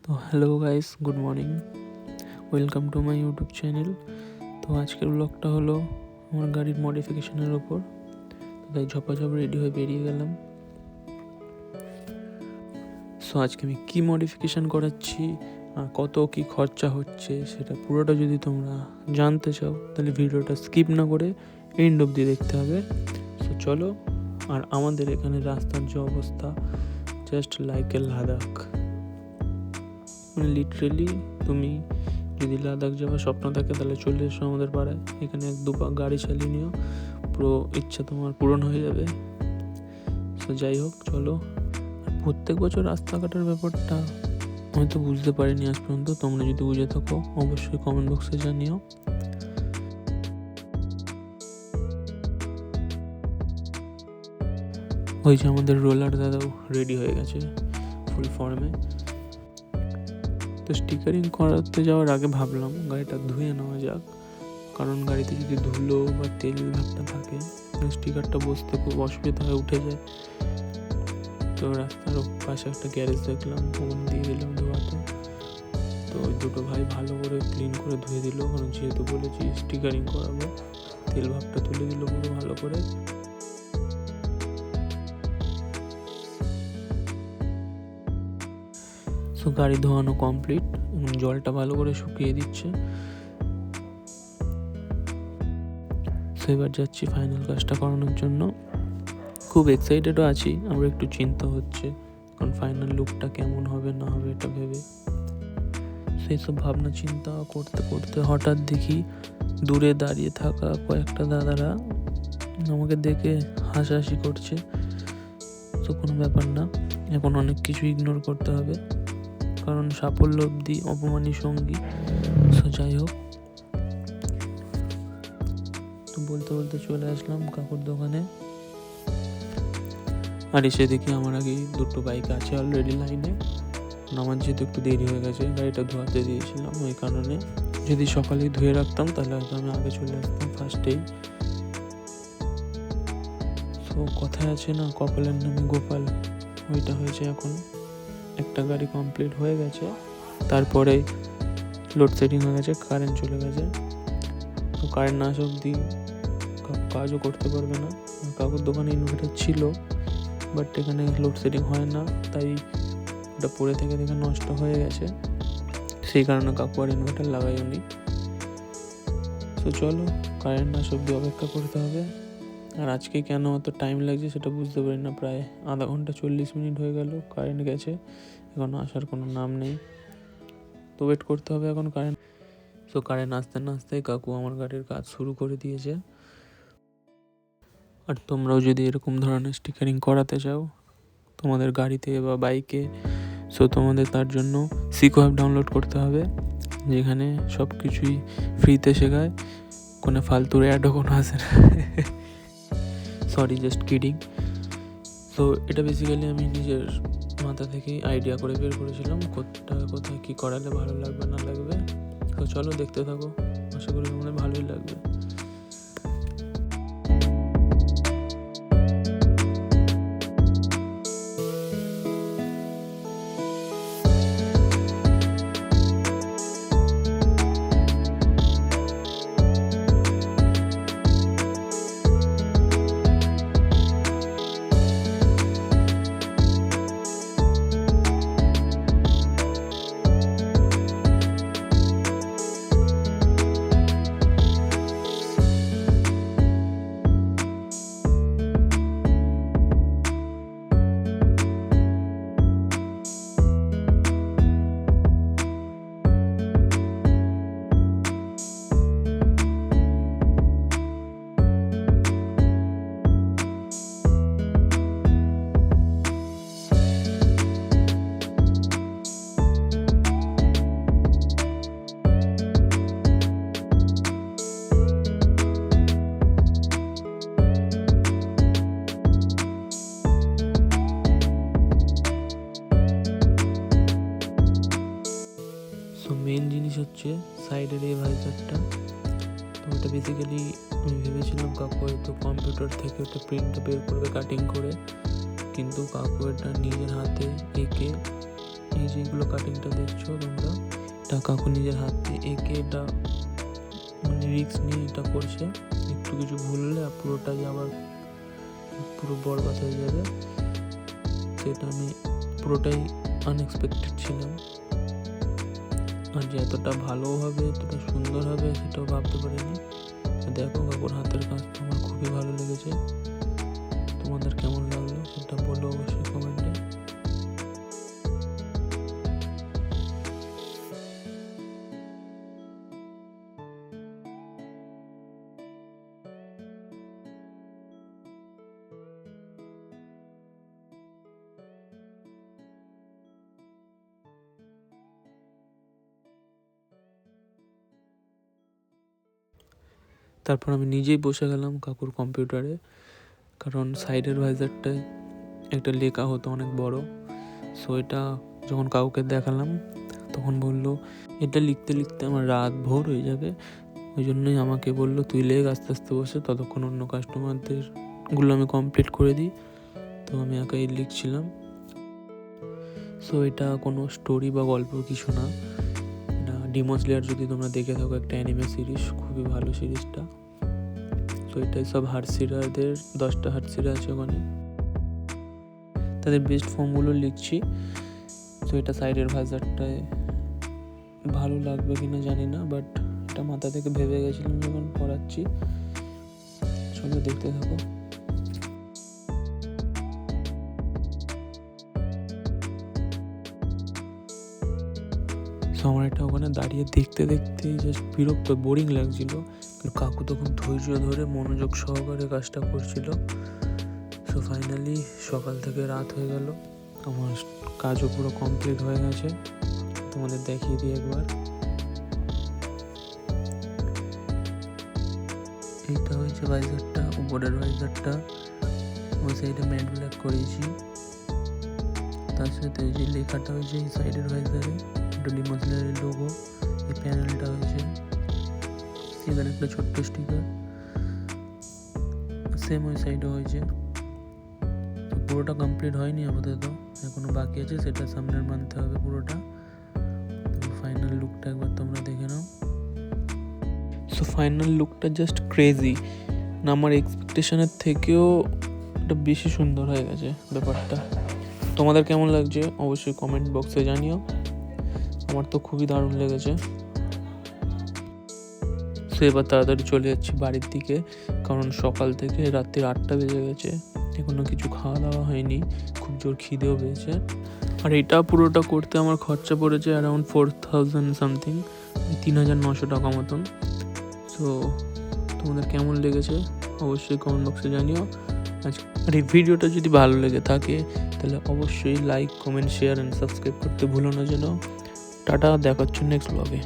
তো hello guys, good morning, welcome to my YouTube channel. তো আজকের ব্লগটা হলো আমার গাড়ির মডিফিকেশনের ওপর। তো তাই ঝপাঝপ রেডি হয়ে বেরিয়ে গেলাম। সো আজকে আমি কী মডিফিকেশান করাচ্ছি আর কত কী খরচা হচ্ছে সেটা পুরোটা যদি তোমরা জানতে চাও তাহলে ভিডিওটা স্কিপ না করে এন্ড অবধি দেখতে হবে। সো চলো। আর আমাদের এখানে রাস্তার যে অবস্থা, জাস্ট লাইক এ লাদাখ। মানে লিটারেলি তুমি যদি লাদাখ যাওয়ার স্বপ্ন থাকে তাহলে চলে এসো আমাদের পাড়ায়। এখানে এক দুপা গাড়ি চালিয়ে নিও, পুরো ইচ্ছা তোমার পূরণ হয়ে যাবে। তো যাই হোক, চলো। প্রত্যেক বছর রাস্তা কাটার ব্যাপারটা হয়তো বুঝতে পারিনি আজ পর্যন্ত। তোমরা যদি বুঝে থাকো অবশ্যই কমেন্ট বক্সে জানিও। ওই যে আমাদের রোলার দাদাও রেডি হয়ে গেছে ফুল ফর্মে। তো স্টিকারিং করাতে যাওয়ার আগে ভাবলাম গাড়িটা ধুয়ে নেওয়া যাক, কারণ গাড়িতে যদি ধুলো বা তেল ভাবটা থাকে স্টিকারটা বসতে খুব অসুবিধা হয়ে উঠে যায়। তো রাস্তার পাশে একটা গ্যারেজ দেখলাম, ওখানে দিয়ে দিলাম ধোয়াতে। তো ওই দুটো ভাই ভালো করে ক্লিন করে ধুয়ে দিল, কারণ যেহেতু বলেছি স্টিকারিং করাবো, তেল ভাবটা তুলে দিল পুরো ভালো করে। তো গাড়ি ধোয়ানো কমপ্লিট, জলটা ভালো করে শুকিয়ে দিচ্ছে। তো এবার যাচ্ছি ফাইনাল কাজটা করানোর জন্য। খুব এক্সাইটেডও আছি, আমার একটু চিন্তা হচ্ছে কারণ ফাইনাল লুকটা কেমন হবে না হবে এটা ভেবে। সেই সব ভাবনা চিন্তা করতে করতে হঠাৎ দেখি দূরে দাঁড়িয়ে থাকা কয়েকটা দাদারা আমাকে দেখে হাসাহাসি করছে। তো কোনো ব্যাপার না, এখন অনেক কিছু ইগনোর করতে হবে, কারণ সাফল্য অবধি অপমানই সঙ্গী। তো যাই হোক, তো বলতে বলতে চলে আসলাম কাকুর দোকানে। আর এসে দেখি আমার আগে দুটো বাইক আছে অলরেডি লাইনে। আমার যেহেতু একটু দেরি হয়ে গেছে, গাড়িটা ধোয়াতে দিয়েছিলাম, ওই কারণে যদি সকালেই ধুয়ে রাখতাম তাহলে হয়তো আমি আগে চলে আসতাম ফার্স্টেই। তো কথায় আছে না, কপালের নামে গোপাল, ওইটা হয়েছে এখন। একটা গাড়ি কমপ্লিট হয়ে গেছে, তারপরে লোডশেডিং হয়ে গেছে, কারেন্ট চলে গেছে। তো কারেন্ট না আসা অবধি কাজও করতে পারবে না। কাকুর দোকানে ইনভার্টার ছিল, বাট এখানে লোডশেডিং হয় না, তাই ওটা পড়ে থেকে নষ্ট হয়ে গেছে। সেই কারণে কাকু আর ইনভার্টার লাগাইও নি। তো চলো, কারেন্ট না অবধি অপেক্ষা করতে হবে। আর আজকে কেন অত টাইম লাগছে সেটা বুঝতে পারি না। প্রায় আধা ঘন্টা 40 মিনিট হয়ে গেল কারেন্ট গেছে, এখন আসার কোনো নাম নেই। তো ওয়েট করতে হবে এখন কারেন্ট। তো কারেন্ট আসতে না আসতেই কাকু আমার গাড়ির কাজ শুরু করে দিয়েছে। আর তোমরাও যদি এরকম ধরনের স্টিকারিং করাতে চাও তোমাদের গাড়িতে বা বাইকে, সো তোমাদের তার জন্য সিকো অ্যাপ ডাউনলোড করতে হবে, যেখানে সব কিছুই ফ্রিতে শেখায়, কোনো ফালতুর অ্যাডও কোনো আসে না। Sorry, just kidding. তো এটা বেসিক্যালি আমি নিজের মাথা থেকেই আইডিয়া করে বের করেছিলাম কোথায় কী করালে ভালো লাগবে না লাগবে। তো চলো দেখতে থাকো, আশা করি তোমাদের ভালোই লাগবে। মেন জিনিস হচ্ছে সাইডের এই ভাইজারটা। তো ওটা বেসিক্যালি আমি ভেবেছিলাম কাকু হয়তো কম্পিউটার থেকে ওটা প্রিন্টটা বের করবে কাটিং করে, কিন্তু কাকু এটা নিজের হাতে এঁকে এই যে এগুলো কাটিংটা দেখছো তোমরা, এটা কাকু নিজের হাত দিয়ে এঁকে এটা মানে রিস্ক নিয়ে এটা করছে। একটু কিছু ভুল হলে পুরোটাই আবার পুরো বরবাদ হয়ে যাবে। সেটা আমি পুরোটাই আনএক্সপেক্টেড ছিলাম, আর যে এতটা ভালো হবে, এতটা সুন্দর হবে সেটাও ভাবতে পারিনি। দেখো কাকুর হাতের কাজটা আমার খুবই ভালো লেগেছে। তোমাদের কেমন লাগলো সেটা বলো অবশ্যই কমেন্টে। তারপর আমি নিজেই বসে গেলাম কাকুর কম্পিউটারে, কারণ সাইডের ভাইজারটায় একটা লেখা হতো অনেক বড়। সো এটা যখন কাউকে দেখালাম তখন বলল এটা লিখতে লিখতে আমার রাত ভোর হয়ে যাবে, ওই জন্যই আমাকে বললো তুই লেখ আস্তে আস্তে বসে, ততক্ষণ অন্য কাস্টমারদেরগুলো আমি কমপ্লিট করে দিই। তো আমি একাই লিখছিলাম। সো এটা কোনো স্টোরি বা গল্প কিছু না, এটা ডিমন স্লেয়ার যদি তোমরা দেখে থাকো, একটা অ্যানিমে সিরিজ, খুবই ভালো সিরিজটা। তো এটাই সব হার্সিরাদের 10টা হার্সিরা আছে ওখানে, তাদের বেস্ট ফর্মগুলো লিখছি। তো এটা সাইডের ভাইজারটায় ভালো লাগবে কিনা জানি না, বাট এটা মাথা থেকে ভেবে গেছিলাম যখন পড়াচ্ছি। চলো দেখতে থাকো। আমার এটা ওখানে দাঁড়িয়ে দেখতে দেখতে জাস্ট বিরক্ত, বোরিং লাগছিল। কাকু তখন ধৈর্য ধরে মনোযোগ সহকারে কাজটা করছিল। সো ফাইনালি সকাল থেকে রাত হয়ে গেল, আমার কাজও পুরো কমপ্লিট হয়ে গেছে। তোমাদের দেখিয়ে দিই একবার। এইটা হয়েছে ভাইজারটা, উপরের ভাইজারটা, ওই সাইডে ম্যাট ব্ল্যাক করেছি। তার সাথে ওই যে লেখাটা হয়েছে এই সাইডের ভাইজারে, ডিমন স্লেয়ারের লোগো। এই প্যানেলটা হয়েছে, এখানে একটা ছোট্ট স্টিকার, সেম ওই সাইডে হয়েছে। তো পুরোটা কমপ্লিট হয়নি আপাতত, এখনো বাকি আছে, সেটা সামনের মানতে হবে পুরোটা। ফাইনাল লুকটা একবার তোমরা দেখে নাও। সো ফাইনাল লুকটা জাস্ট ক্রেজি, না আমার এক্সপেকটেশনের থেকেও এটা বেশি সুন্দর হয়ে গেছে ব্যাপারটা। তোমাদের কেমন লাগছে অবশ্যই কমেন্ট বক্সে জানিও, আমার তো খুবই দারুণ লেগেছে। সো এবার তাড়াতাড়ি চলে যাচ্ছি বাড়ির দিকে, কারণ সকাল থেকে রাত্রি 8টা বেজে গেছে, এখনো কিছু খাওয়া দাওয়া হয়নি, খুব জোর খিদেও পেয়েছে। আর এটা পুরোটা করতে আমার খরচা পড়েছে অ্যারাউন্ড 4000 সামথিং, 3900 টাকা মতন। সো তোমাদের কেমন লেগেছে অবশ্যই কমেন্ট বক্সে জানিও। আর এই ভিডিওটা যদি ভালো লেগে থাকে তাহলে অবশ্যই like, comment, share and subscribe করতে ভুলো না যেন। টাটা, দেখা হচ্ছে নেক্সট ব্লগে।